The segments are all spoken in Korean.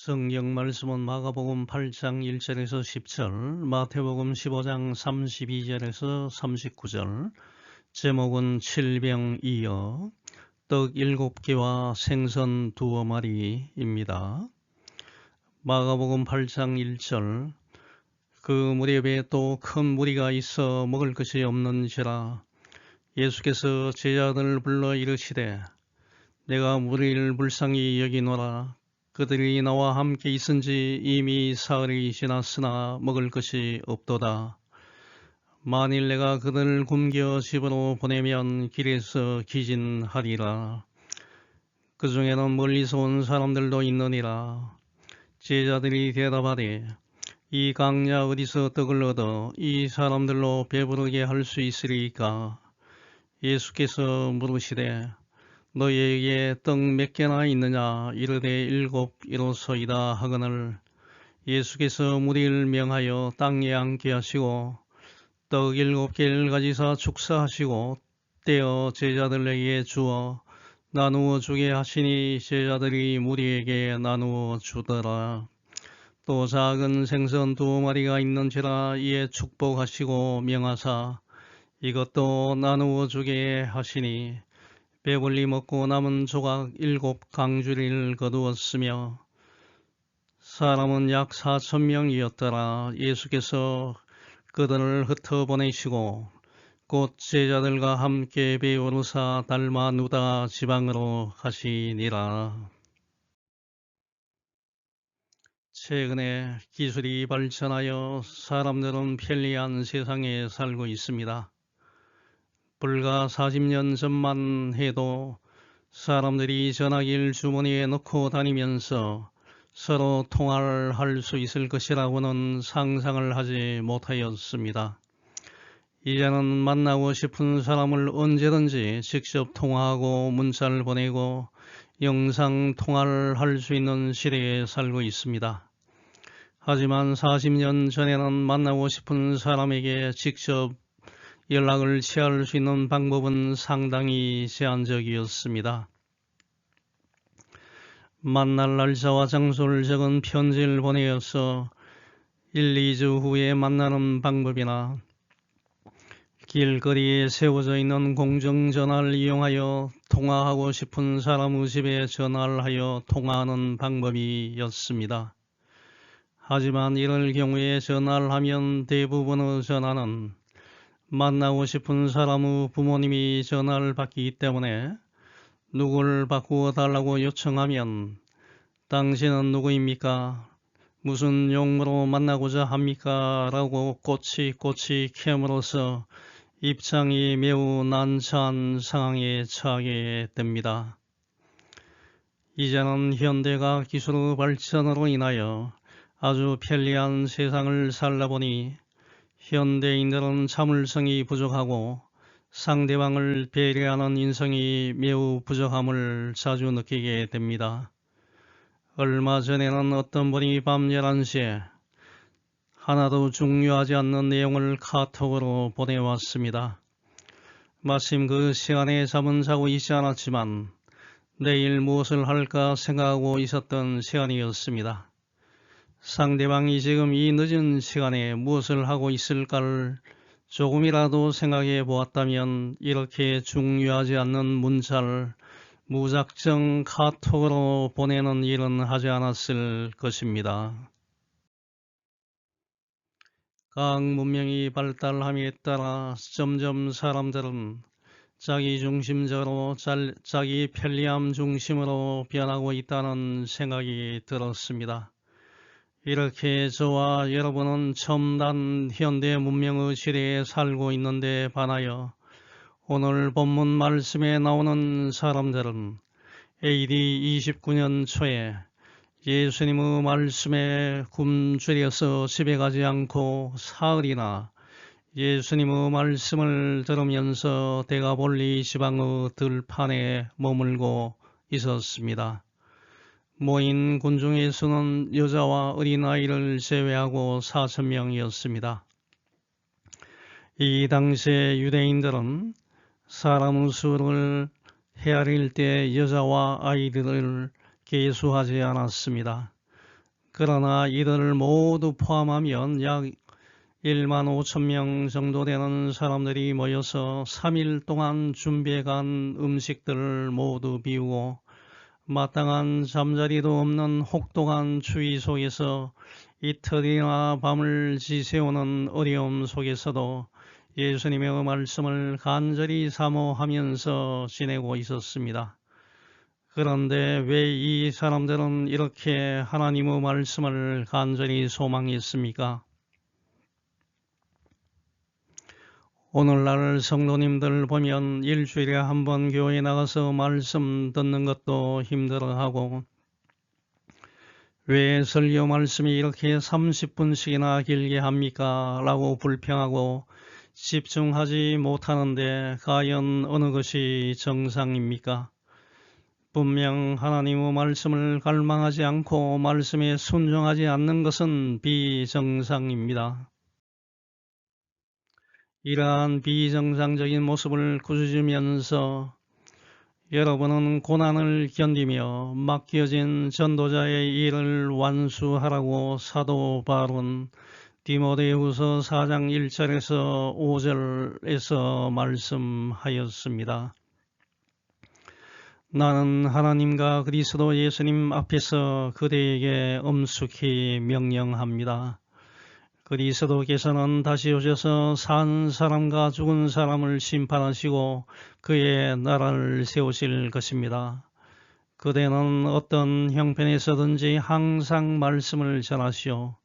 성경 말씀은 마가복음 8장 1절에서 10절, 마태복음 15장 32절에서 39절, 제목은 칠병이어 떡 7개와 생선 2마리입니다. 마가복음 8장 1절, 그 무렵에 또 큰 무리가 있어 먹을 것이 없는지라 예수께서 제자들을 불러 이르시되 내가 무리를 불쌍히 여기노라. 그들이 나와 함께 있은지 이미 사흘이 지났으나 먹을 것이 없도다. 만일 내가 그들을 굶겨 집으로 보내면 길에서 기진하리라. 그 중에는 멀리서 온 사람들도 있느니라. 제자들이 대답하되 이 강야 어디서 떡을 얻어 이 사람들로 배부르게 할 수 있으리까? 예수께서 물으시되 너희에게 떡 몇 개나 있느냐? 이르되 7 이로소이다 하거늘 예수께서 무리를 명하여 땅에 앉게 하시고 떡 7개를 가지사 축사하시고 떼어 제자들에게 주어 나누어 주게 하시니 제자들이 무리에게 나누어 주더라. 또 작은 생선 2마리가 있는지라 이에 축복하시고 명하사 이것도 나누어 주게 하시니 배불리 먹고 남은 조각 7 강주리를 거두었으며 사람은 약 4,000명이었더라. 예수께서 그들을 흩어보내시고 곧 제자들과 함께 베오르사 달마누다 지방으로 가시니라. 최근에 기술이 발전하여 사람들은 편리한 세상에 살고 있습니다. 불과 40년 전만 해도 사람들이 전화기를 주머니에 넣고 다니면서 서로 통화를 할 수 있을 것이라고는 상상을 하지 못하였습니다. 이제는 만나고 싶은 사람을 언제든지 직접 통화하고 문자를 보내고 영상 통화를 할 수 있는 시대에 살고 있습니다. 하지만 40년 전에는 만나고 싶은 사람에게 직접 연락을 취할 수 있는 방법은 상당히 제한적이었습니다. 만날 날짜와 장소를 적은 편지를 보내어서 1, 2주 후에 만나는 방법이나 길거리에 세워져 있는 공중전화를 이용하여 통화하고 싶은 사람의 집에 전화를 하여 통화하는 방법이었습니다. 하지만 이럴 경우에 전화를 하면 대부분의 전화는 만나고 싶은 사람의 부모님이 전화를 받기 때문에 누구를 바꾸어 달라고 요청하면 당신은 누구입니까? 무슨 용무로 만나고자 합니까? 라고 꼬치꼬치 캐물어서 입장이 매우 난처한 상황에 처하게 됩니다. 이제는 현대가 기술의 발전으로 인하여 아주 편리한 세상을 살다 보니 현대인들은 참을성이 부족하고 상대방을 배려하는 인성이 매우 부족함을 자주 느끼게 됩니다. 얼마 전에는 어떤 분이 밤 11시에 하나도 중요하지 않는 내용을 카톡으로 보내왔습니다. 마침 그 시간에 잠은 자고 있지 않았지만 내일 무엇을 할까 생각하고 있었던 시간이었습니다. 상대방이 지금 이 늦은 시간에 무엇을 하고 있을까를 조금이라도 생각해 보았다면 이렇게 중요하지 않는 문자를 무작정 카톡으로 보내는 일은 하지 않았을 것입니다. 과학 문명이 발달함에 따라 점점 사람들은 자기 중심적으로 자기 편리함 중심으로 변하고 있다는 생각이 들었습니다. 이렇게 저와 여러분은 첨단 현대 문명의 시대에 살고 있는데 반하여 오늘 본문 말씀에 나오는 사람들은 AD 29년 초에 예수님의 말씀에 굶주려서 집에 가지 않고 사흘이나 예수님의 말씀을 들으면서 데가볼리 지방의 들판에 머물고 있었습니다. 모인 군중의 수는 여자와 어린아이를 제외하고 4,000명이었습니다. 이 당시의 유대인들은 사람의 수를 헤아릴 때 여자와 아이들을 계수하지 않았습니다. 그러나 이들을 모두 포함하면 약 1만 5천 명 정도 되는 사람들이 모여서 3일 동안 준비해간 음식들을 모두 비우고 마땅한 잠자리도 없는 혹독한 추위 속에서 이틀이나 밤을 지새우는 어려움 속에서도 예수님의 말씀을 간절히 사모하면서 지내고 있었습니다. 그런데 왜 이 사람들은 이렇게 하나님의 말씀을 간절히 소망했습니까? 오늘날 성도님들 보면 일주일에 한 번 교회 나가서 말씀 듣는 것도 힘들어하고 왜 설교 말씀이 이렇게 30분씩이나 길게 합니까? 라고 불평하고 집중하지 못하는데 과연 어느 것이 정상입니까? 분명 하나님의 말씀을 갈망하지 않고 말씀에 순종하지 않는 것은 비정상입니다. 이러한 비정상적인 모습을 꾸짖으면서 여러분은 고난을 견디며 맡겨진 전도자의 일을 완수하라고 사도 바울은 디모데후서 4장 1절에서 5절에서 말씀하였습니다. 나는 하나님과 그리스도 예수님 앞에서 그대에게 엄숙히 명령합니다. 그리스도께서는 다시 오셔서 산 사람과 죽은 사람을 심판하시고 그의 나라를 세우실 것입니다. 그대는 어떤 형편에서든지 항상 말씀을 전하시오.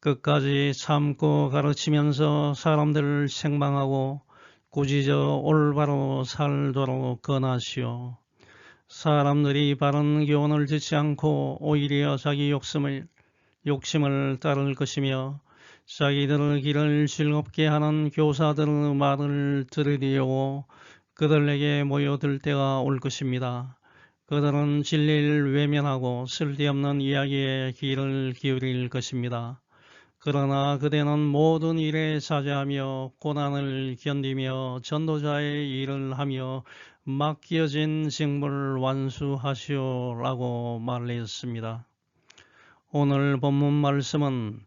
끝까지 참고 가르치면서 사람들을 책망하고 꾸짖어 올바로 살도록 권하시오. 사람들이 바른 교훈을 듣지 않고 오히려 자기 욕심을 따를 것이며 자기들의 길을 즐겁게 하는 교사들의 말을 들으려고 그들에게 모여들 때가 올 것입니다. 그들은 진리를 외면하고 쓸데없는 이야기에 귀를 기울일 것입니다. 그러나 그대는 모든 일에 자제하며 고난을 견디며 전도자의 일을 하며 맡겨진 직무를 완수하시오라고 말했습니다. 오늘 본문 말씀은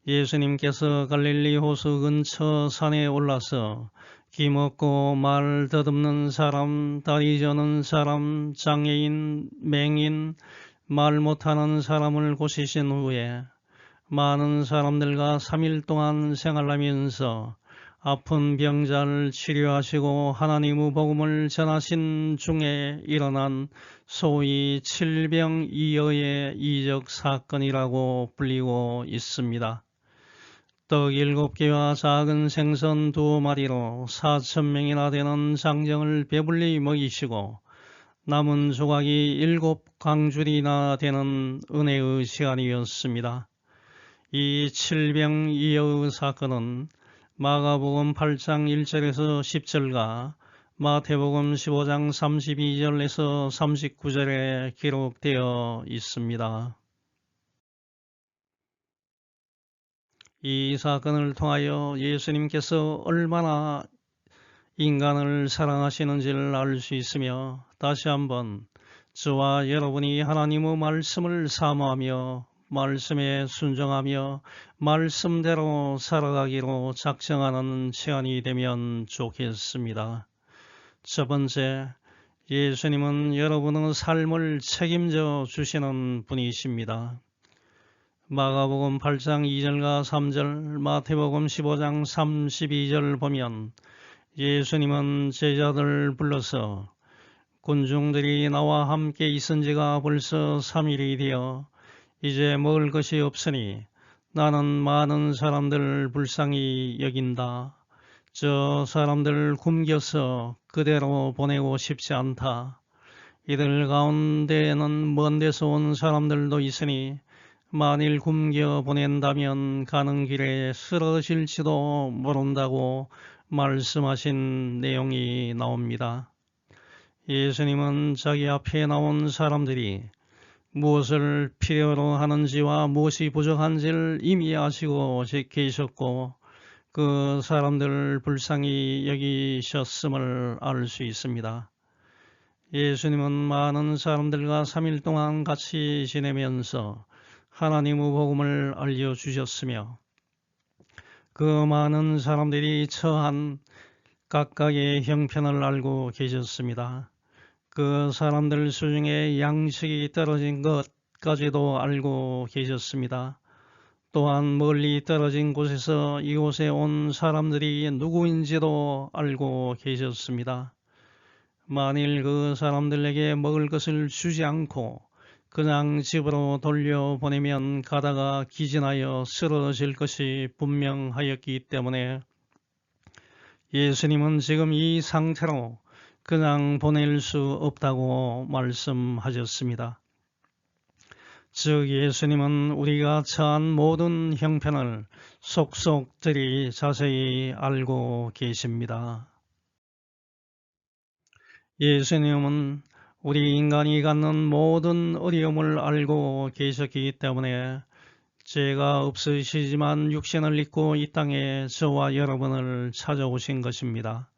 예수님께서 갈릴리 호수 근처 산에 올라서 기먹고 말 더듬는 사람, 다리 저는 사람, 장애인, 맹인, 말 못하는 사람을 고치신 후에 많은 사람들과 3일 동안 생활하면서 아픈 병자를 치료하시고 하나님의 복음을 전하신 중에 일어난 소위 칠병이어의 이적 사건이라고 불리고 있습니다. 떡 7개와 작은 생선 2마리로 4,000명이나 되는 장정을 배불리 먹이시고 남은 조각이 7광줄이나 되는 은혜의 시간이었습니다. 이 칠병이어의 사건은 마가복음 8장 1절에서 10절과 마태복음 15장 32절에서 39절에 기록되어 있습니다. 이 사건을 통하여 예수님께서 얼마나 인간을 사랑하시는지를 알 수 있으며 다시 한번 저와 여러분이 하나님의 말씀을 사모하며 말씀에 순종하며 말씀대로 살아가기로 작정하는 시간이 되면 좋겠습니다. 첫 번째, 예수님은 여러분의 삶을 책임져 주시는 분이십니다. 마가복음 8장 2절과 3절, 마태복음 15장 32절 보면 예수님은 제자들을 불러서 군중들이 나와 함께 있은 지가 벌써 3일이 되어 이제 먹을 것이 없으니 나는 많은 사람들을 불쌍히 여긴다. 저 사람들을 굶겨서 그대로 보내고 싶지 않다. 이들 가운데에는 먼 데서 온 사람들도 있으니 만일 굶겨 보낸다면 가는 길에 쓰러질지도 모른다고 말씀하신 내용이 나옵니다. 예수님은 자기 앞에 나온 사람들이 무엇을 필요로 하는지와 무엇이 부족한지를 이미 아시고 계셨고 그 사람들을 불쌍히 여기셨음을 알 수 있습니다. 예수님은 많은 사람들과 3일 동안 같이 지내면서 하나님의 복음을 알려주셨으며 그 많은 사람들이 처한 각각의 형편을 알고 계셨습니다. 그 사람들 수중에 양식이 떨어진 것까지도 알고 계셨습니다. 또한 멀리 떨어진 곳에서 이곳에 온 사람들이 누구인지도 알고 계셨습니다. 만일 그 사람들에게 먹을 것을 주지 않고 그냥 집으로 돌려보내면 가다가 기진하여 쓰러질 것이 분명하였기 때문에 예수님은 지금 이 상태로 그냥 보낼 수 없다고 말씀하셨습니다. 즉 예수님은 우리가 처한 모든 형편을 속속들이 자세히 알고 계십니다. 예수님은 우리 인간이 갖는 모든 어려움을 알고 계셨기 때문에 죄가 없으시지만 육신을 입고 이 땅에 저와 여러분을 찾아오신 것입니다.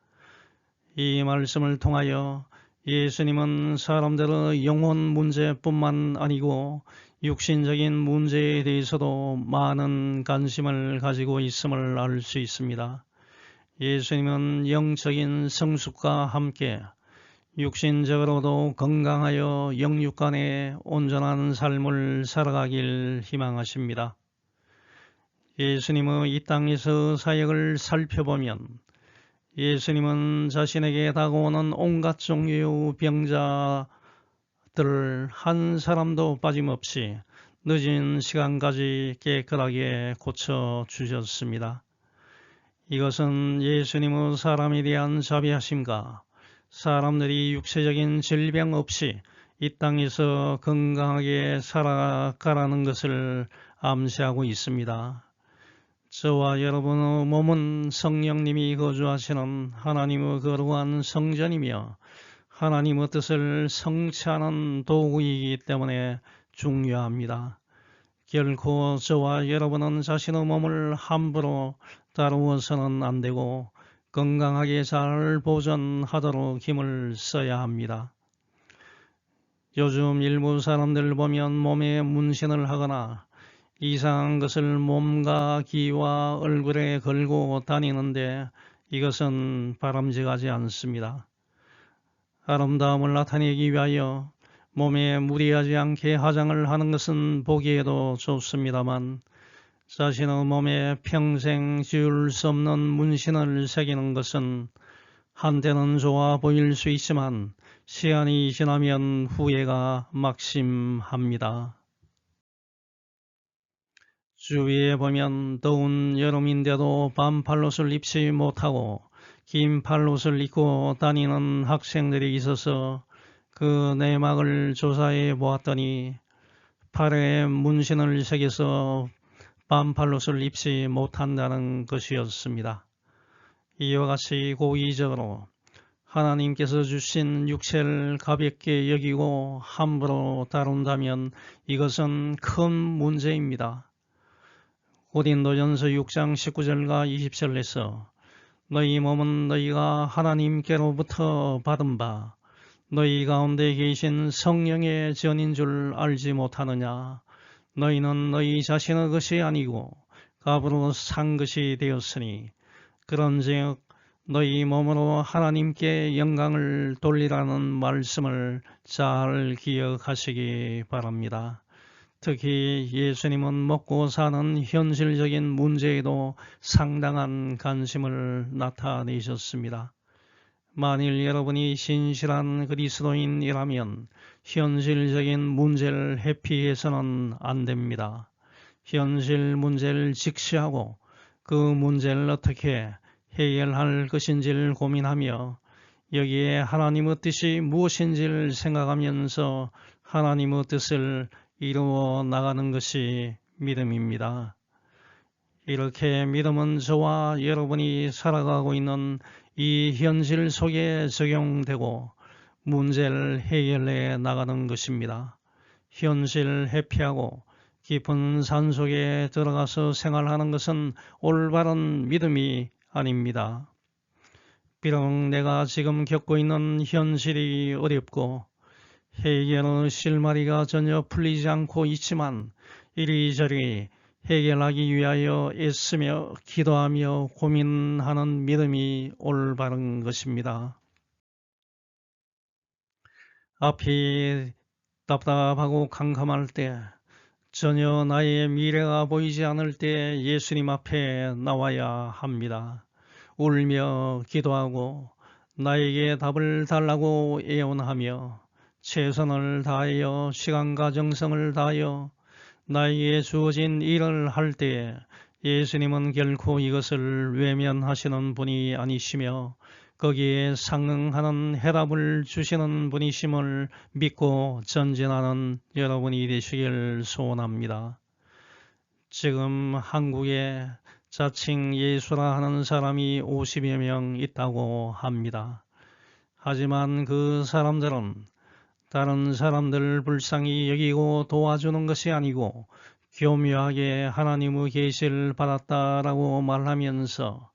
이 말씀을 통하여 예수님은 사람들의 영혼 문제뿐만 아니고 육신적인 문제에 대해서도 많은 관심을 가지고 있음을 알 수 있습니다. 예수님은 영적인 성숙과 함께 육신적으로도 건강하여 영육간에 온전한 삶을 살아가길 희망하십니다. 예수님의 이 땅에서 사역을 살펴보면 예수님은 자신에게 다가오는 온갖 종류의 병자들을 한 사람도 빠짐없이 늦은 시간까지 깨끗하게 고쳐주셨습니다. 이것은 예수님의 사람에 대한 자비하심과 사람들이 육체적인 질병 없이 이 땅에서 건강하게 살아가라는 것을 암시하고 있습니다. 저와 여러분의 몸은 성령님이 거주하시는 하나님의 거룩한 성전이며 하나님의 뜻을 성취하는 도구이기 때문에 중요합니다. 결코 저와 여러분은 자신의 몸을 함부로 다루어서는 안 되고 건강하게 잘 보존하도록 힘을 써야 합니다. 요즘 일부 사람들 보면 몸에 문신을 하거나 이상한 것을 몸과 귀와 얼굴에 걸고 다니는데 이것은 바람직하지 않습니다. 아름다움을 나타내기 위하여 몸에 무리하지 않게 화장을 하는 것은 보기에도 좋습니다만 자신의 몸에 평생 지울 수 없는 문신을 새기는 것은 한때는 좋아 보일 수 있지만 시간이 지나면 후회가 막심합니다. 주위에 보면 더운 여름인데도 반팔옷을 입지 못하고 긴 팔옷을 입고 다니는 학생들이 있어서 그 내막을 조사해 보았더니 팔에 문신을 새겨서 반팔옷을 입지 못한다는 것이었습니다. 이와 같이 고의적으로 하나님께서 주신 육체를 가볍게 여기고 함부로 다룬다면 이것은 큰 문제입니다. 고린도전서 6장 19절과 20절에서 너희 몸은 너희가 하나님께로부터 받은 바 너희 가운데 계신 성령의 전인 줄 알지 못하느냐. 너희는 너희 자신의 것이 아니고 값으로 산 것이 되었으니 그런즉 너희 몸으로 하나님께 영광을 돌리라는 말씀을 잘 기억하시기 바랍니다. 특히 예수님은 먹고 사는 현실적인 문제에도 상당한 관심을 나타내셨습니다. 만일 여러분이 신실한 그리스도인이라면 현실적인 문제를 회피해서는 안 됩니다. 현실 문제를 직시하고 그 문제를 어떻게 해결할 것인지를 고민하며 여기에 하나님의 뜻이 무엇인지를 생각하면서 하나님의 뜻을 이루어 나가는 것이 믿음입니다. 이렇게 믿음은 저와 여러분이 살아가고 있는 이 현실 속에 적용되고 문제를 해결해 나가는 것입니다. 현실을 회피하고 깊은 산속에 들어가서 생활하는 것은 올바른 믿음이 아닙니다. 비록 내가 지금 겪고 있는 현실이 어렵고 해결의 실마리가 전혀 풀리지 않고 있지만 이리저리 해결하기 위하여 애쓰며 기도하며 고민하는 믿음이 올바른 것입니다. 앞이 답답하고 캄캄할 때, 전혀 나의 미래가 보이지 않을 때 예수님 앞에 나와야 합니다. 울며 기도하고 나에게 답을 달라고 애원하며 최선을 다하여 시간과 정성을 다하여 나에게 주어진 일을 할 때에 예수님은 결코 이것을 외면하시는 분이 아니시며 거기에 상응하는 해답을 주시는 분이심을 믿고 전진하는 여러분이 되시길 소원합니다. 지금 한국에 자칭 예수라 하는 사람이 50여 명 있다고 합니다. 하지만 그 사람들은 다른 사람들 불쌍히 여기고 도와주는 것이 아니고 교묘하게 하나님의 계시를 받았다라고 말하면서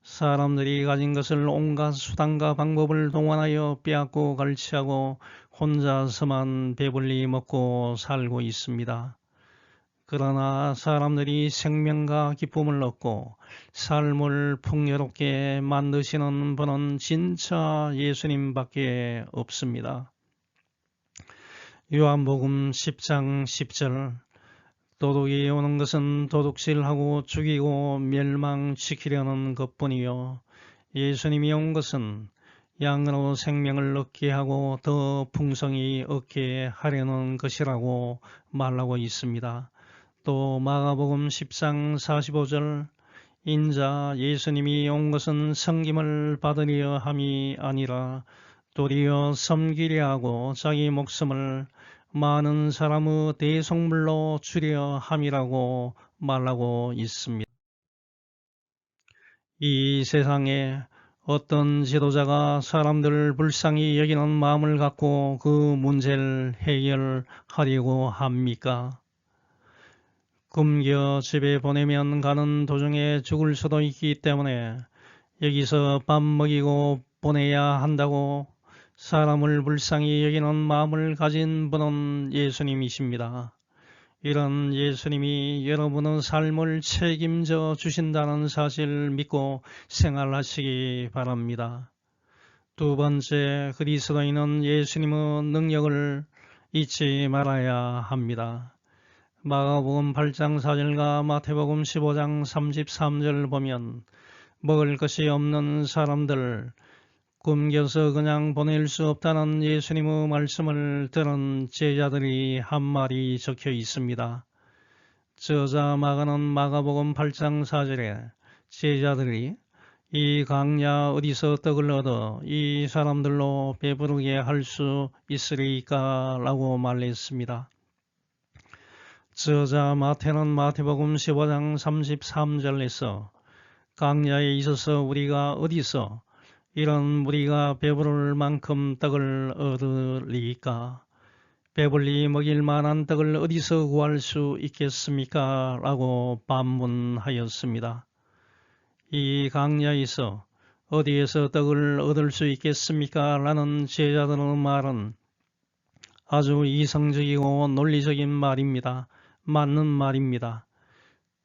사람들이 가진 것을 온갖 수단과 방법을 동원하여 빼앗고 갈취하고 혼자서만 배불리 먹고 살고 있습니다. 그러나 사람들이 생명과 기쁨을 얻고 삶을 풍요롭게 만드시는 분은 진짜 예수님밖에 없습니다. 요한복음 10장 10절 도둑이 오는 것은 도둑질하고 죽이고 멸망시키려는 것뿐이요 예수님이 온 것은 양으로 생명을 얻게 하고 더 풍성히 얻게 하려는 것이라고 말하고 있습니다. 또 마가복음 10장 45절 인자 예수님이 온 것은 섬김을 받으려 함이 아니라 도리어 섬기려 하고 자기 목숨을 많은 사람의 대속물로 주려 함이라고 말하고 있습니다. 이 세상에 어떤 지도자가 사람들을 불쌍히 여기는 마음을 갖고 그 문제를 해결하려고 합니까? 굶겨 집에 보내면 가는 도중에 죽을 수도 있기 때문에 여기서 밥 먹이고 보내야 한다고 사람을 불쌍히 여기는 마음을 가진 분은 예수님이십니다. 이런 예수님이 여러분의 삶을 책임져 주신다는 사실을 믿고 생활하시기 바랍니다. 두 번째, 그리스도인은 예수님의 능력을 잊지 말아야 합니다. 마가복음 8장 4절과 마태복음 15장 33절 보면 먹을 것이 없는 사람들 굶겨서 그냥 보낼 수 없다는 예수님의 말씀을 들은 제자들이 한 말이 적혀 있습니다. 저자 마가는 마가복음 8장 4절에 제자들이 이 광야 어디서 떡을 얻어 이 사람들로 배부르게 할 수 있으리까? 라고 말했습니다. 저자 마태는 마태복음 15장 33절에서 광야에 있어서 우리가 어디서 이런 무리가 배부를 만큼 떡을 얻으리까? 배불리 먹일 만한 떡을 어디서 구할 수 있겠습니까? 라고 반문하였습니다. 이 광야에서 어디에서 떡을 얻을 수 있겠습니까? 라는 제자들의 말은 아주 이성적이고 논리적인 말입니다. 맞는 말입니다.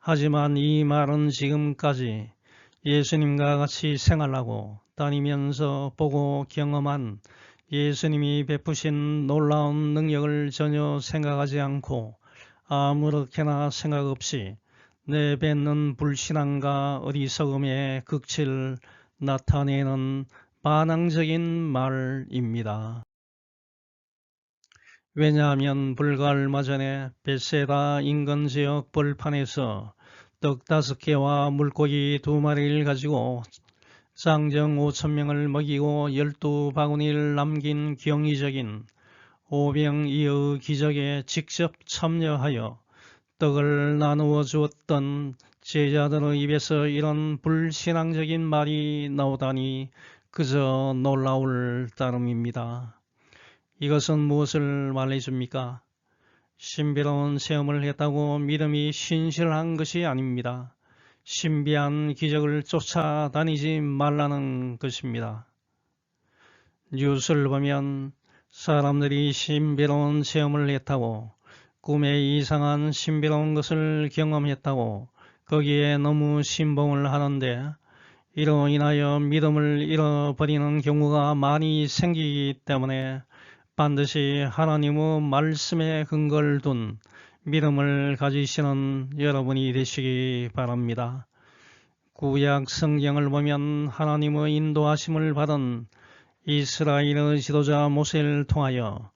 하지만 이 말은 지금까지 예수님과 같이 생활하고 다니면서 보고 경험한 예수님이 베푸신 놀라운 능력을 전혀 생각하지 않고 아무렇게나 생각 없이 내뱉는 불신앙과 어리석음의 극치를 나타내는 반항적인 말입니다. 왜냐하면 불과 얼마 전에 벳세다 인근 지역 벌판에서 떡 5개와 물고기 2마리를 가지고 쌍정 5,000명을 먹이고 12바구니를 남긴 경이적인 오병이어의 기적에 직접 참여하여 떡을 나누어 주었던 제자들의 입에서 이런 불신앙적인 말이 나오다니 그저 놀라울 따름입니다. 이것은 무엇을 말해줍니까? 신비로운 체험을 했다고 믿음이 신실한 것이 아닙니다. 신비한 기적을 쫓아다니지 말라는 것입니다. 뉴스를 보면 사람들이 신비로운 체험을 했다고 꿈에 이상한 신비로운 것을 경험했다고 거기에 너무 신봉을 하는데 이로 인하여 믿음을 잃어버리는 경우가 많이 생기기 때문에 반드시 하나님의 말씀에 근거를 둔 믿음을 가지시는 여러분이 되시기 바랍니다. 구약 성경을 보면 하나님의 인도하심을 받은 이스라엘의 지도자 모세를 통하여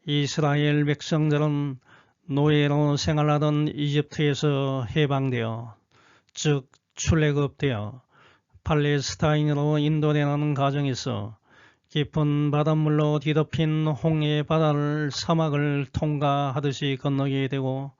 이스라엘 백성들은 노예로 생활하던 이집트에서 해방되어, 즉 출애굽되어 팔레스타인으로 인도되는 과정에서 깊은 바닷물로 뒤덮인 홍해 바다를 사막을 통과하듯이 건너게 되고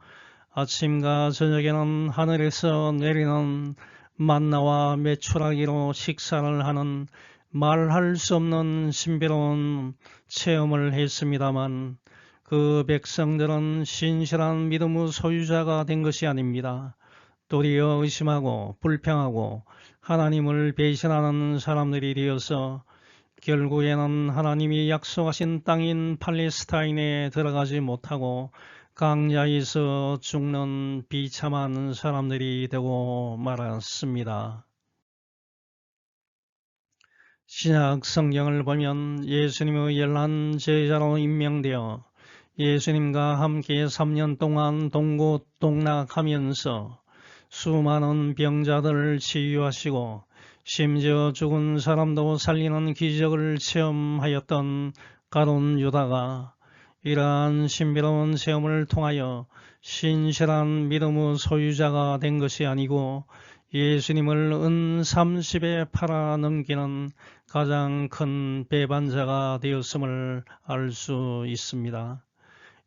아침과 저녁에는 하늘에서 내리는 만나와 메추라기로 식사를 하는 말할 수 없는 신비로운 체험을 했습니다만 그 백성들은 신실한 믿음의 소유자가 된 것이 아닙니다. 도리어 의심하고 불평하고 하나님을 배신하는 사람들이 되어서 결국에는 하나님이 약속하신 땅인 팔레스타인에 들어가지 못하고 강야에서 죽는 비참한 사람들이 되고 말았습니다. 신약 성경을 보면 예수님의 열한 제자로 임명되어 예수님과 함께 3년 동안 동고동락하면서 수많은 병자들을 치유하시고 심지어 죽은 사람도 살리는 기적을 체험하였던 가룟 유다가 이러한 신비로운 체험을 통하여 신실한 믿음의 소유자가 된 것이 아니고 예수님을 은 30에 팔아 넘기는 가장 큰 배반자가 되었음을 알 수 있습니다.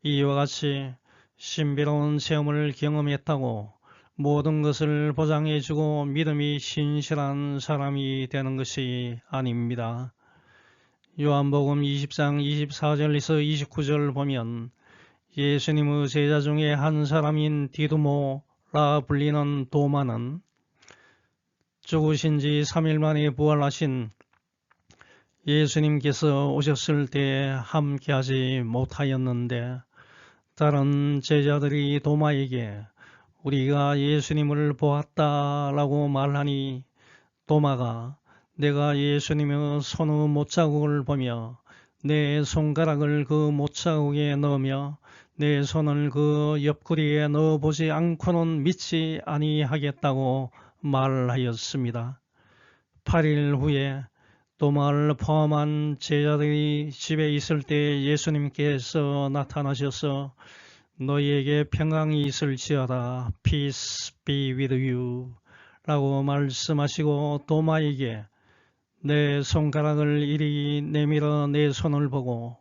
이와 같이 신비로운 체험을 경험했다고 모든 것을 보장해주고 믿음이 신실한 사람이 되는 것이 아닙니다. 요한복음 20장 24절에서 29절 보면 예수님의 제자 중에 한 사람인 디두모라 불리는 도마는 죽으신 지 3일 만에 부활하신 예수님께서 오셨을 때 함께하지 못하였는데 다른 제자들이 도마에게 우리가 예수님을 보았다라고 말하니 도마가 내가 예수님의 손의 못자국을 보며 내 손가락을 그 못자국에 넣으며 내 손을 그 옆구리에 넣어보지 않고는 믿지 아니하겠다고 말하였습니다. 8일 후에 도마를 포함한 제자들이 집에 있을 때 예수님께서 나타나셔서 너희에게 평강이 있을지어다. Peace be with you 라고 말씀하시고 도마에게 내 손가락을 이리 내밀어 내 손을 보고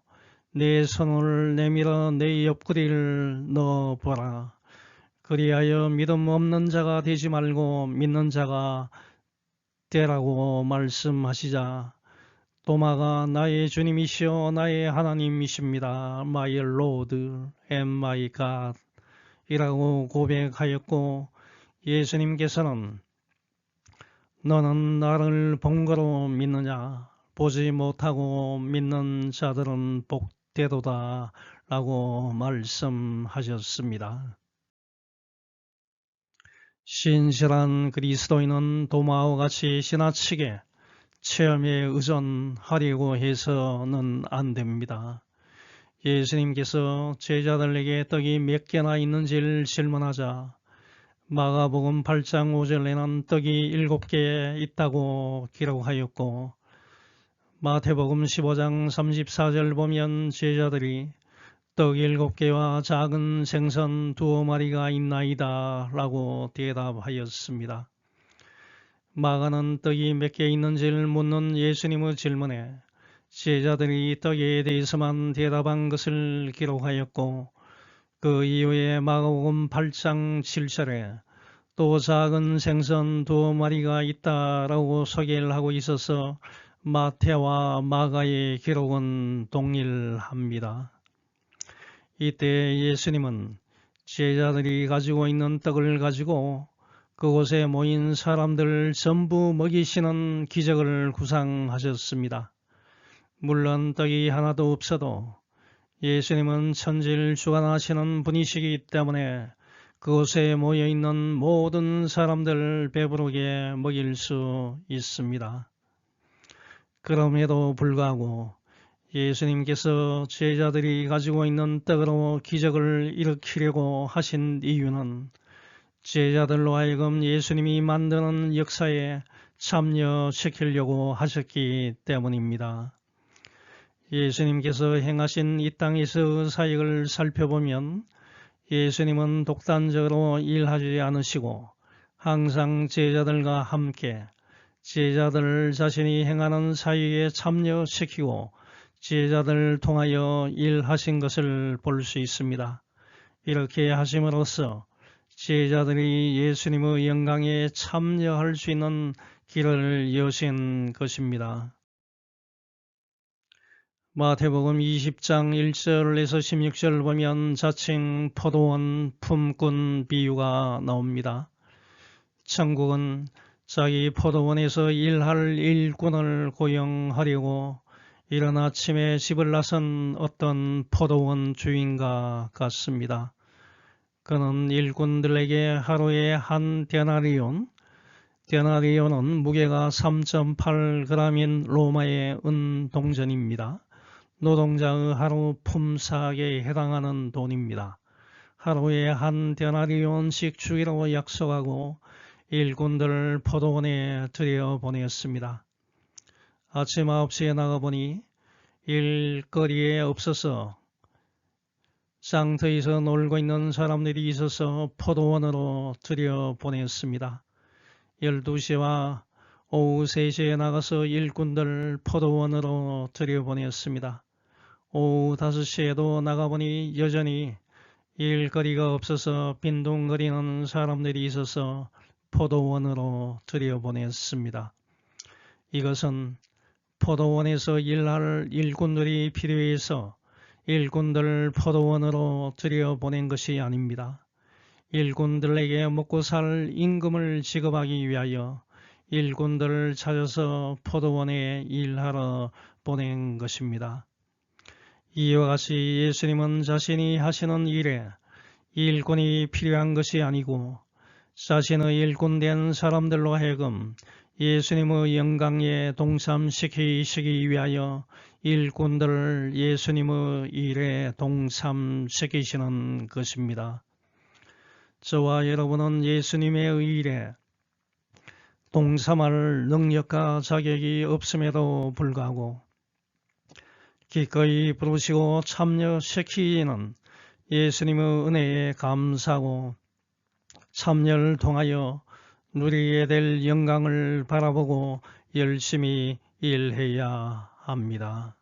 내 손을 내밀어 내 옆구리를 넣어보라. 그리하여 믿음 없는 자가 되지 말고 믿는 자가 되라고 말씀하시자 도마가 나의 주님이시여 나의 하나님이십니다. My Lord and my God 이라고 고백하였고 예수님께서는 너는 나를 본 거로 믿느냐? 보지 못하고 믿는 자들은 복되도다 라고 말씀하셨습니다. 신실한 그리스도인은 도마와 같이 지나치게 체험에 의존하려고 해서는 안 됩니다. 예수님께서 제자들에게 떡이 몇 개나 있는지를 질문하자 마가복음 8장 5절에는 떡이 7개 있다고 기록하였고 마태복음 15장 34절 보면 제자들이 떡 7개와 작은 생선 2마리가 있나이다 라고 대답하였습니다. 마가는 떡이 몇 개 있는지를 묻는 예수님의 질문에 제자들이 떡에 대해서만 대답한 것을 기록하였고 그 이후에 마가복음 8장 7절에 또 작은 생선 2마리가 있다라고 소개를 하고 있어서 마태와 마가의 기록은 동일합니다. 이때 예수님은 제자들이 가지고 있는 떡을 가지고 그곳에 모인 사람들을 전부 먹이시는 기적을 구상하셨습니다. 물론 떡이 하나도 없어도 예수님은 천지를 주관하시는 분이시기 때문에 그곳에 모여있는 모든 사람들을 배부르게 먹일 수 있습니다. 그럼에도 불구하고 예수님께서 제자들이 가지고 있는 떡으로 기적을 일으키려고 하신 이유는 제자들로 하여금 예수님이 만드는 역사에 참여시키려고 하셨기 때문입니다. 예수님께서 행하신 이 땅에서 사역을 살펴보면 예수님은 독단적으로 일하지 않으시고 항상 제자들과 함께 제자들 자신이 행하는 사역에 참여시키고 제자들을 통하여 일하신 것을 볼 수 있습니다. 이렇게 하심으로써 제자들이 예수님의 영광에 참여할 수 있는 길을 여신 것입니다. 마태복음 20장 1절에서 16절 보면 자칭 포도원 품꾼 비유가 나옵니다. 천국은 자기 포도원에서 일할 일꾼을 고용하려고 이른 아침에 집을 나선 어떤 포도원 주인과 같습니다. 그는 일꾼들에게 하루에 한 데나리온, 데나리온은 무게가 3.8g인 로마의 은 동전입니다. 노동자의 하루 품삯에 해당하는 돈입니다. 하루에 한 데나리온씩 주기로 약속하고 일꾼들을 포도원에 들여보냈습니다. 아침 9시에 나가보니 일거리에 없어서 쌍터에서 놀고 있는 사람들이 있어서 포도원으로 들여보냈습니다. 12시와 오후 3시에 나가서 일꾼들 포도원으로 들여보냈습니다. 오후 5시에도 나가보니 여전히 일거리가 없어서 빈둥거리는 사람들이 있어서 포도원으로 들여보냈습니다. 이것은 포도원에서 일할 일꾼들이 필요해서 일꾼들 포도원으로 들여보낸 것이 아닙니다. 일꾼들에게 먹고 살 임금을 지급하기 위하여 일꾼들을 찾아서 포도원에 일하러 보낸 것입니다. 이와 같이 예수님은 자신이 하시는 일에 일꾼이 필요한 것이 아니고 자신의 일꾼된 사람들로 하여금 예수님의 영광에 동참시키시기 위하여 일꾼들을 예수님의 일에 동참시키시는 것입니다. 저와 여러분은 예수님의 일에 동참할 능력과 자격이 없음에도 불구하고 기꺼이 부르시고 참여시키는 예수님의 은혜에 감사하고 참여를 통하여 누리게 될 영광을 바라보고 열심히 일해야 합니다.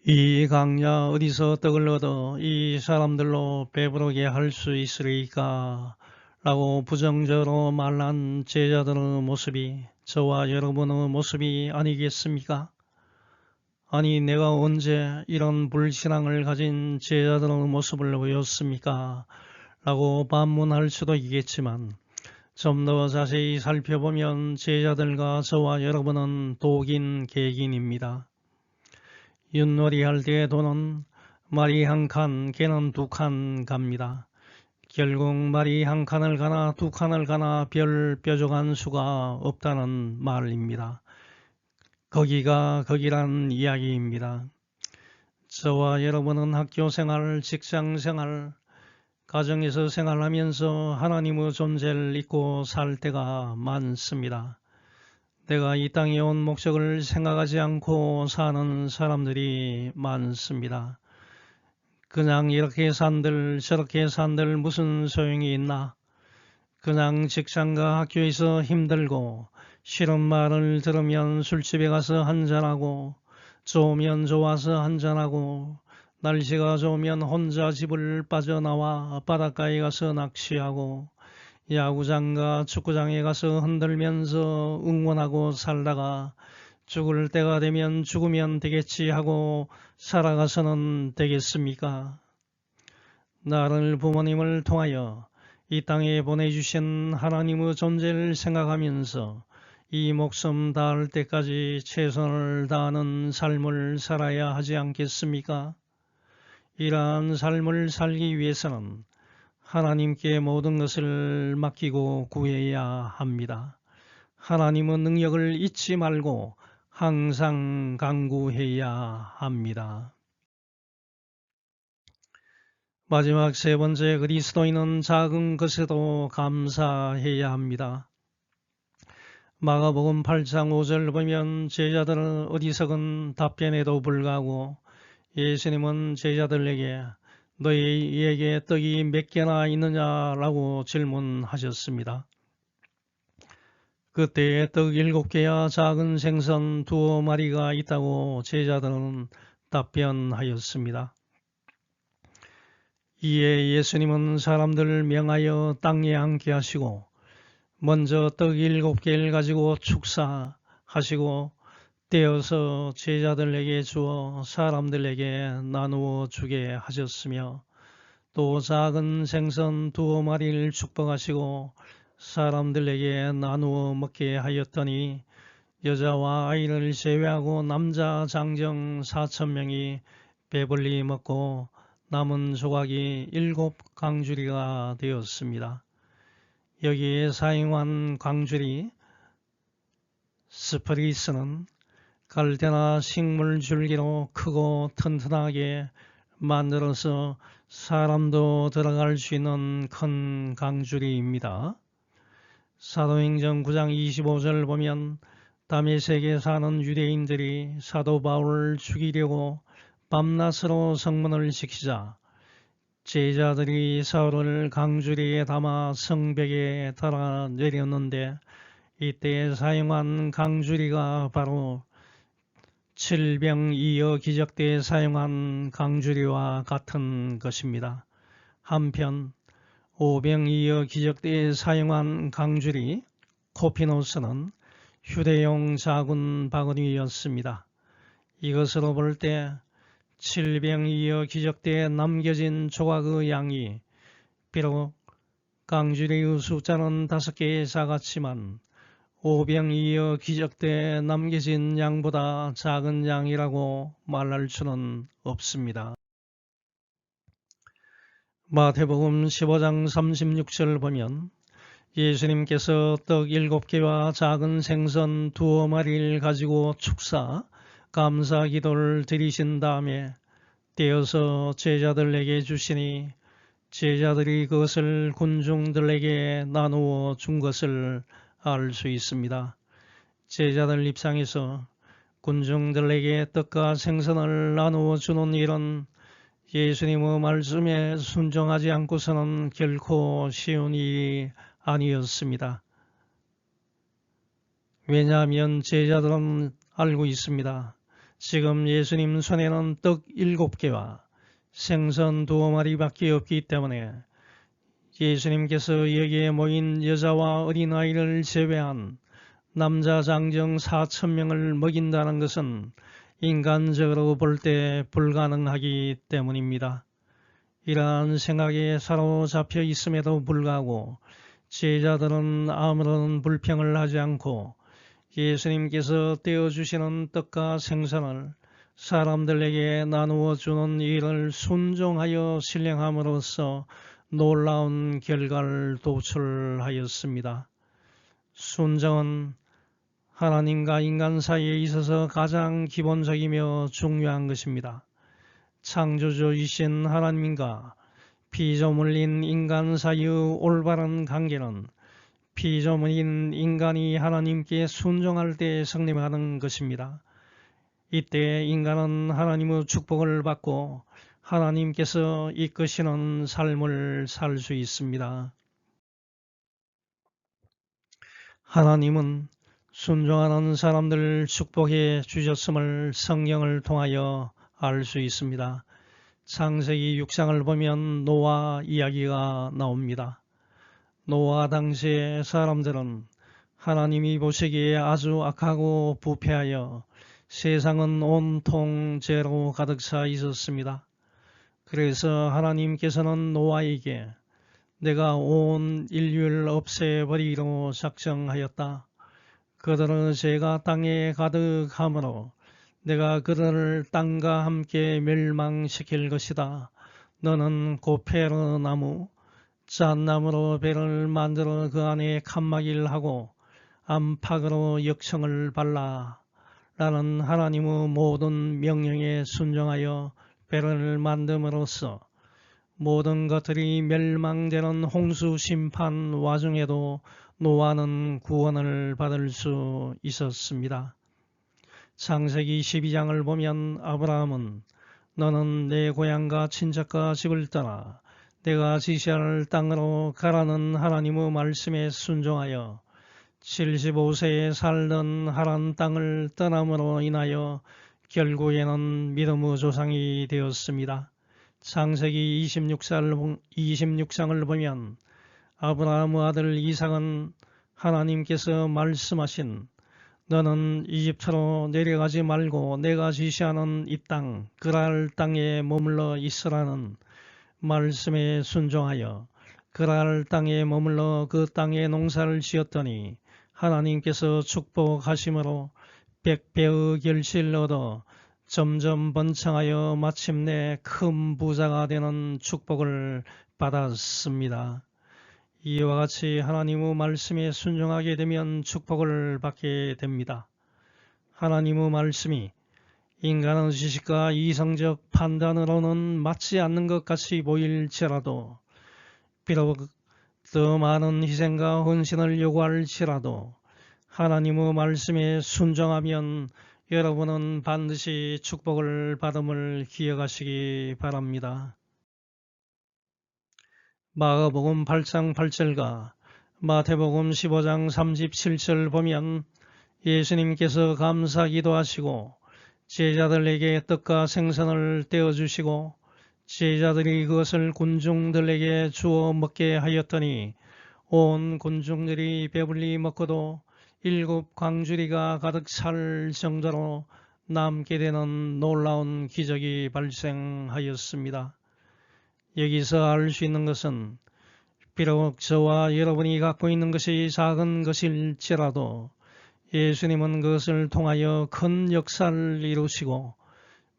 이 강야 어디서 떡을 얻어 이 사람들로 배부르게 할 수 있으리까? 라고 부정적으로 말한 제자들의 모습이 저와 여러분의 모습이 아니겠습니까? 아니 내가 언제 이런 불신앙을 가진 제자들의 모습을 보였습니까? 라고 반문할 수도 있겠지만 좀 더 자세히 살펴보면 제자들과 저와 여러분은 독인 객인입니다. 윷놀이 할 때 돈은 말이 한 칸, 개는 2칸 갑니다. 결국 말이 한 칸을 가나 2칸을 가나 별 뾰족한 수가 없다는 말입니다. 거기가 거기란 이야기입니다. 저와 여러분은 학교생활, 직장생활, 가정에서 생활하면서 하나님의 존재를 잊고 살 때가 많습니다. 내가 이 땅에 온 목적을 생각하지 않고 사는 사람들이 많습니다. 그냥 이렇게 산들 저렇게 산들 무슨 소용이 있나? 그냥 직장과 학교에서 힘들고 싫은 말을 들으면 술집에 가서 한잔하고 좋으면 좋아서 한잔하고 날씨가 좋으면 혼자 집을 빠져나와 바닷가에 가서 낚시하고 야구장과 축구장에 가서 흔들면서 응원하고 살다가 죽을 때가 되면 죽으면 되겠지 하고 살아가서는 되겠습니까? 나를 부모님을 통하여 이 땅에 보내주신 하나님의 존재를 생각하면서 이 목숨 다할 때까지 최선을 다하는 삶을 살아야 하지 않겠습니까? 이러한 삶을 살기 위해서는 하나님께 모든 것을 맡기고 구해야 합니다. 하나님의 능력을 잊지 말고 항상 간구해야 합니다. 마지막 세 번째, 그리스도인은 작은 것에도 감사해야 합니다. 마가복음 8장 5절 보면 제자들은 어리석은 답변에도 불구하고 예수님은 제자들에게 너희에게 떡이 몇 개나 있느냐라고 질문하셨습니다. 그때에 떡 7개와 작은 생선 2마리가 있다고 제자들은 답변하였습니다. 이에 예수님은 사람들을 명하여 땅에 앉게 하시고 먼저 떡 7개를 가지고 축사하시고 떼어서 제자들에게 주어 사람들에게 나누어 주게 하셨으며 또 작은 생선 2마리를 축복하시고 사람들에게 나누어 먹게 하였더니 여자와 아이를 제외하고 남자 장정 4,000명이 배불리 먹고 남은 조각이 7강주리가 되었습니다. 여기에 사용한 강주리 스프리스는 갈대나 식물 줄기로 크고 튼튼하게 만들어서 사람도 들어갈 수 있는 큰 강주리입니다. 사도행전 9장 25절 보면 다메섹에 사는 유대인들이 사도 바울을 죽이려고 밤낮으로 성문을 지키자 제자들이 사울을 강주리에 담아 성벽에 달아 내렸는데 이때 사용한 강주리가 바로 칠병이어 기적 때 사용한 강주리와 같은 것입니다. 한편 오병이어 기적 때 사용한 강주리 코피노스는 휴대용 작은 바구니였습니다. 이것으로 볼 때 칠병이어 기적 때 남겨진 조각의 양이 비록 강주리의 숫자는 5개에 작았지만 오병이어 기적 때 남겨진 양보다 작은 양이라고 말할 수는 없습니다. 마태복음 15장 36절 보면 예수님께서 떡 7개와 작은 생선 2마리를 가지고 축사 감사 기도를 드리신 다음에 떼어서 제자들에게 주시니 제자들이 그것을 군중들에게 나누어 준 것을 알 수 있습니다. 제자들 입장에서 군중들에게 떡과 생선을 나누어 주는 일은 예수님의 말씀에 순종하지 않고서는 결코 쉬운 일이 아니었습니다. 왜냐하면 제자들은 알고 있습니다. 지금 예수님 손에는 떡 7개와 생선 2마리밖에 없기 때문에 예수님께서 여기에 모인 여자와 어린아이를 제외한 남자 장정 4,000명을 먹인다는 것은 인간적으로 볼 때 불가능하기 때문입니다. 이러한 생각에 사로잡혀 있음에도 불구하고 제자들은 아무런 불평을 하지 않고 예수님께서 떼어주시는 떡과 생선을 사람들에게 나누어 주는 일을 순종하여 실행함으로써 놀라운 결과를 도출하였습니다. 순종은 하나님과 인간 사이에 있어서 가장 기본적이며 중요한 것입니다. 창조주이신 하나님과 피조물인 인간 사이의 올바른 관계는 피조물인 인간이 하나님께 순종할 때 성립하는 것입니다. 이때 인간은 하나님의 축복을 받고 하나님께서 이끄시는 삶을 살 수 있습니다. 하나님은 순종하는 사람들을 축복해 주셨음을 성경을 통하여 알 수 있습니다. 창세기 6장을 보면 노아 이야기가 나옵니다. 노아 당시의 사람들은 하나님이 보시기에 아주 악하고 부패하여 세상은 온통 죄로 가득 차 있었습니다. 그래서 하나님께서는 노아에게 내가 온 인류를 없애버리기로 작정하였다. 그들의 죄가 땅에 가득하므로 내가 그들을 땅과 함께 멸망시킬 것이다. 너는 고페르 나무 잣나무로 배를 만들어 그 안에 칸막이를 하고 안팎으로 역청을 발라. 라는 하나님의 모든 명령에 순종하여 배를 만듦으로써 모든 것들이 멸망되는 홍수 심판 와중에도 노아는 구원을 받을 수 있었습니다. 창세기 12장을 보면 아브라함은 너는 내 고향과 친척과 집을 떠나 내가 지시할 땅으로 가라는 하나님의 말씀에 순종하여 75세에 살던 하란 땅을 떠남으로 인하여 결국에는 믿음의 조상이 되었습니다. 창세기 26장을 보면 아브라함의 아들 이삭은 하나님께서 말씀하신 너는 이집트로 내려가지 말고 내가 지시하는 이 땅, 그랄 땅에 머물러 있으라는 말씀에 순종하여 그랄 땅에 머물러 그 땅에 농사를 지었더니 하나님께서 축복하심으로 100배의 결실을 얻어 점점 번창하여 마침내 큰 부자가 되는 축복을 받았습니다. 이와 같이 하나님의 말씀에 순종하게 되면 축복을 받게 됩니다. 하나님의 말씀이 인간의 지식과 이성적 판단으로는 맞지 않는 것 같이 보일지라도 비록 더 많은 희생과 헌신을 요구할지라도 하나님의 말씀에 순종하면 여러분은 반드시 축복을 받음을 기억하시기 바랍니다. 마가복음 8장 8절과 마태복음 15장 37절 보면 예수님께서 감사 기도하시고 제자들에게 떡과 생선을 떼어주시고 제자들이 그것을 군중들에게 주어 먹게 하였더니 온 군중들이 배불리 먹고도 7 광주리가 가득 찰 정도로 남게 되는 놀라운 기적이 발생하였습니다. 여기서 알 수 있는 것은 비록 저와 여러분이 갖고 있는 것이 작은 것일지라도 예수님은 그것을 통하여 큰 역사를 이루시고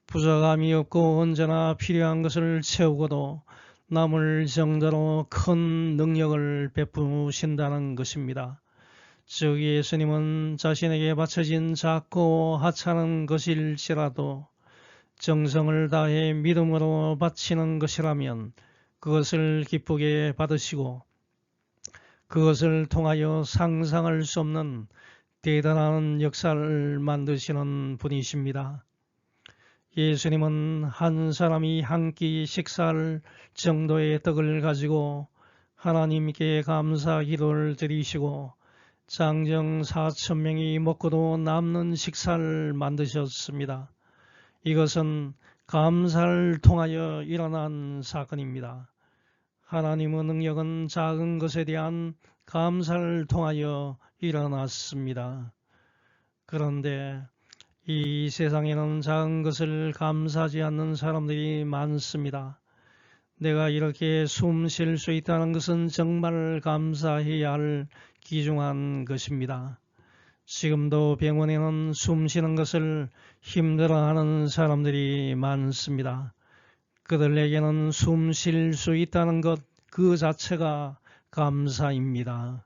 부족함이 없고 언제나 필요한 것을 채우고도 남을 정도로 큰 능력을 베푸신다는 것입니다. 즉 예수님은 자신에게 바쳐진 작고 하찮은 것일지라도 정성을 다해 믿음으로 바치는 것이라면 그것을 기쁘게 받으시고 그것을 통하여 상상할 수 없는 대단한 역사를 만드시는 분이십니다. 예수님은 한 사람이 한 끼 식사할 정도의 떡을 가지고 하나님께 감사 기도를 드리시고 장정 4,000명이 먹고도 남는 식사를 만드셨습니다. 이것은 감사를 통하여 일어난 사건입니다. 하나님의 능력은 작은 것에 대한 감사를 통하여 일어났습니다. 그런데 이 세상에는 작은 것을 감사하지 않는 사람들이 많습니다. 내가 이렇게 숨 쉴 수 있다는 것은 정말 감사해야 할 귀중한 것입니다. 지금도 병원에는 숨 쉬는 것을 힘들어하는 사람들이 많습니다. 그들에게는 숨 쉴 수 있다는 것 그 자체가 감사입니다.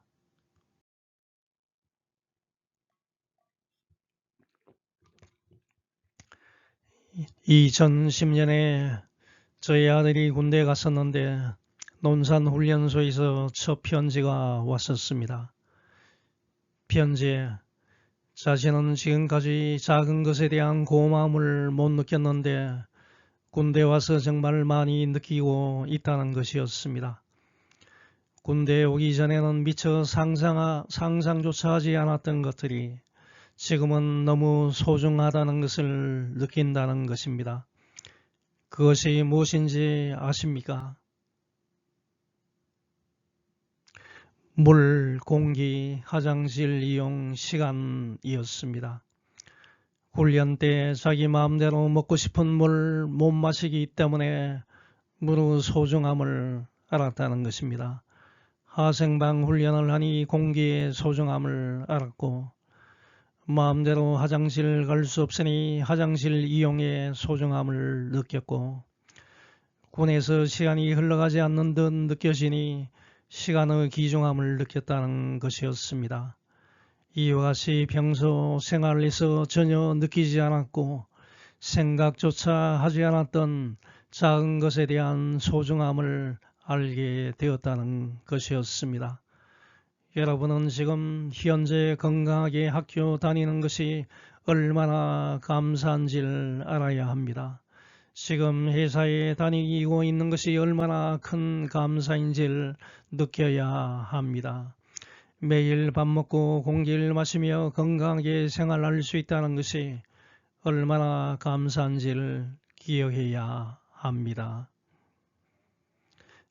(2010년에) 저희 아들이 군대에 갔었는데 논산훈련소에서 첫 편지가 왔었습니다. 편지에 자신은 지금까지 작은 것에 대한 고마움을 못 느꼈는데 군대 와서 정말 많이 느끼고 있다는 것이었습니다. 군대에 오기 전에는 미처 상상조차 하지 않았던 것들이 지금은 너무 소중하다는 것을 느낀다는 것입니다. 그것이 무엇인지 아십니까? 물, 공기, 화장실 이용 시간이었습니다. 훈련 때 자기 마음대로 먹고 싶은 물 못 마시기 때문에 물의 소중함을 알았다는 것입니다. 하생방 훈련을 하니 공기의 소중함을 알았고 마음대로 화장실 갈 수 없으니 화장실 이용의 소중함을 느꼈고, 군에서 시간이 흘러가지 않는 듯 느껴지니 시간의 귀중함을 느꼈다는 것이었습니다. 이와 같이 평소 생활에서 전혀 느끼지 않았고 생각조차 하지 않았던 작은 것에 대한 소중함을 알게 되었다는 것이었습니다. 여러분은 지금 현재 건강하게 학교 다니는 것이 얼마나 감사한지를 알아야 합니다. 지금 회사에 다니고 있는 것이 얼마나 큰 감사인지를 느껴야 합니다. 매일 밥 먹고 공기를 마시며 건강하게 생활할 수 있다는 것이 얼마나 감사한지를 기억해야 합니다.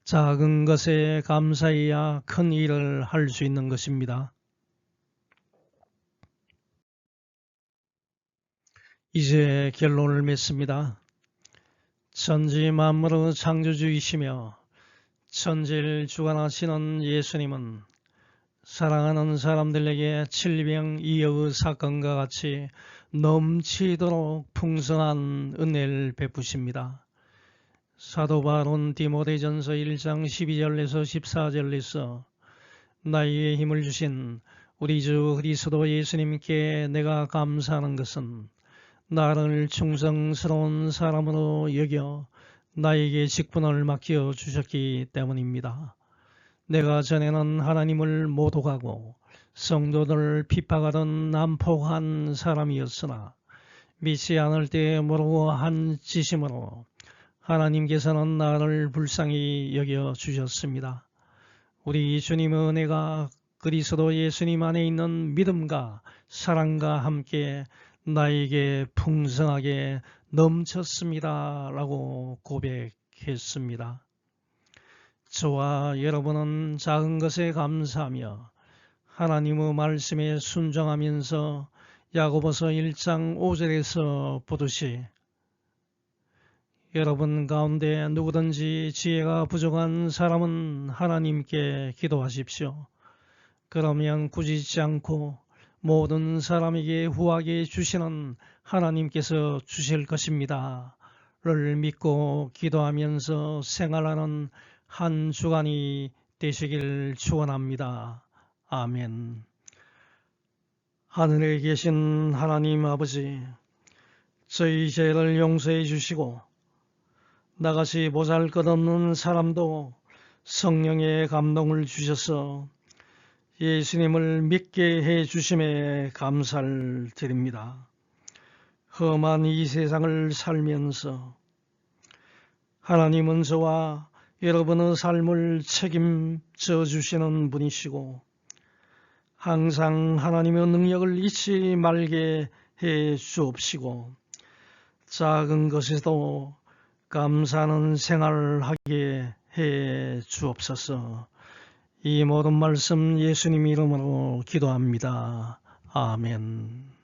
작은 것에 감사해야 큰 일을 할 수 있는 것입니다. 이제 결론을 맺습니다. 천지 만물의 창조주이시며 천지를 주관하시는 예수님은 사랑하는 사람들에게 질병이의 사건과 같이 넘치도록 풍성한 은혜를 베푸십니다. 사도 바울은 디모데전서 1장 12절에서 14절에서 나에게 힘을 주신 우리 주 그리스도 예수님께 내가 감사하는 것은 나를 충성스러운 사람으로 여겨 나에게 직분을 맡겨 주셨기 때문입니다. 내가 전에는 하나님을 모독하고 성도들을 핍박하던 난폭한 사람이었으나 믿지 않을 때 모르고 한 짓이므로 하나님께서는 나를 불쌍히 여겨 주셨습니다. 우리 주님의 은혜가 그리스도 예수님 안에 있는 믿음과 사랑과 함께 나에게 풍성하게 넘쳤습니다. 라고 고백했습니다. 저와 여러분은 작은 것에 감사하며 하나님의 말씀에 순종하면서 야고보서 1장 5절에서 보듯이 여러분 가운데 누구든지 지혜가 부족한 사람은 하나님께 기도하십시오. 그러면 꾸짖지 않고 모든 사람에게 후하게 주시는 하나님께서 주실 것입니다. 를 믿고 기도하면서 생활하는 한 주간이 되시길 축원합니다. 아멘. 하늘에 계신 하나님 아버지, 저희 죄를 용서해 주시고 나같이 보잘것없는 사람도 성령의 감동을 주셔서 예수님을 믿게 해 주심에 감사를 드립니다. 험한 이 세상을 살면서 하나님은 저와 여러분의 삶을 책임져 주시는 분이시고 항상 하나님의 능력을 잊지 말게 해 주옵시고 작은 것에도 감사하는 생활을 하게 해 주옵소서. 이 모든 말씀 예수님 이름으로 기도합니다. 아멘.